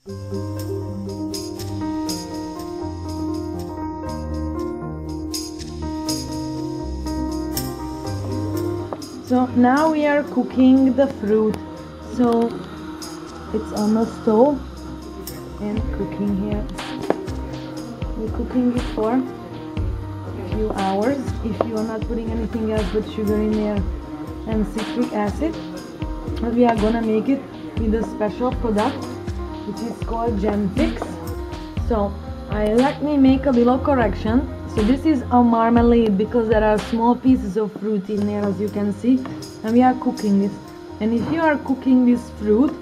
So now we are cooking the fruit. So it's on the stove and cooking here. We're cooking it for a few hours. If you are not putting anything else but sugar in there and citric acid, we are gonna make it with a special product which is called Gem Fix. So let me make a little correction. So this is a marmalade because there are small pieces of fruit in there, as you can see, and we are cooking this. And if you are cooking this fruit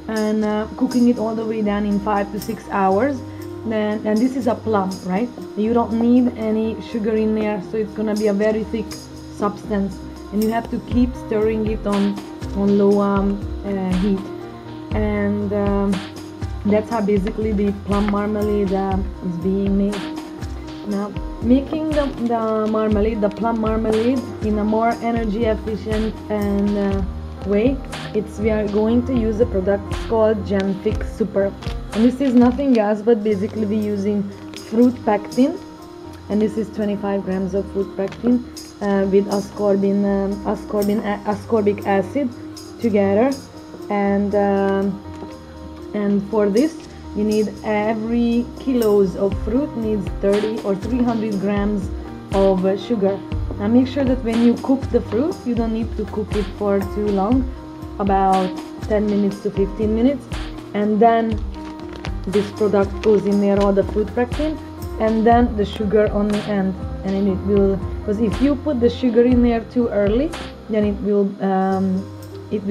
and cooking it all the way down in 5 to 6 hours, then, and this is a plum, right? You don't need any sugar in there, so it's gonna be a very thick substance, and you have to keep stirring it on low heat. And that's how basically the plum marmalade is being made. Now, making the marmalade, the plum marmalade, in a more energy efficient and way, we are going to use a product called Gem Fix Super, and this is nothing else but basically we're using fruit pectin, and this is 25 grams of fruit pectin with ascorbic acid together, and for this you need every kilos of fruit needs 30 or 300 grams of sugar. Now make sure that when you cook the fruit, you don't need to cook it for too long, about 10 minutes to 15 minutes, and then this product goes in there, all the fruit pectin, and then the sugar on the end, and then it will, because if you put the sugar in there too early, then it will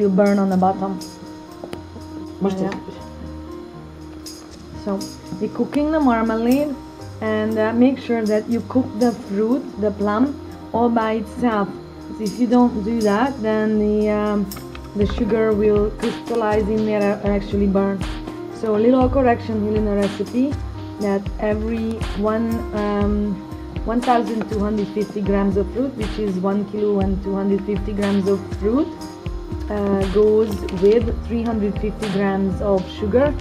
burn on the bottom. Yeah. So we're cooking the marmalade, and make sure that you cook the fruit, the plum, all by itself. So if you don't do that, then the sugar will crystallize in there and actually burn. So a little correction here in the recipe, that every 1,250 grams of fruit, which is 1 kilo and 250 grams of fruit, goes with 350 grams of sugar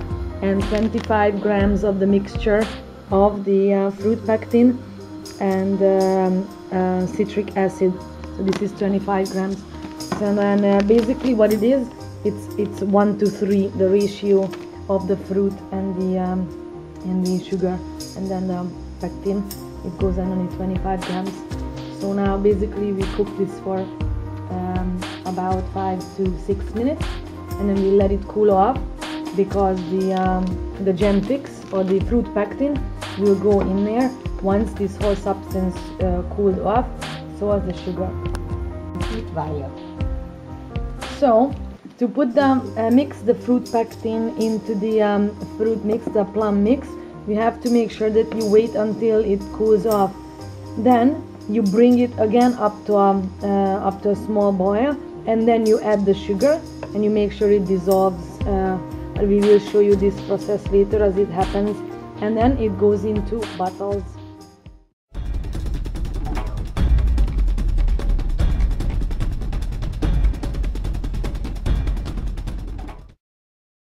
and 25 grams of the mixture of the fruit pectin and citric acid. So this is 25 grams. So then basically what it is, it's 1 to 3, the ratio of the fruit and the sugar, and then the pectin, it goes on only 25 grams. So now basically we cook this for about 5 to 6 minutes, and then we let it cool off, because the Gem Fix or the fruit pectin will go in there once this whole substance cooled off, so as the sugar. So to put mix the fruit pectin into the fruit mix, the plum mix, you have to make sure that you wait until it cools off. Then you bring it again up to a small boil, and then you add the sugar, and you make sure it dissolves. We will show you this process later as it happens, and then it goes into bottles.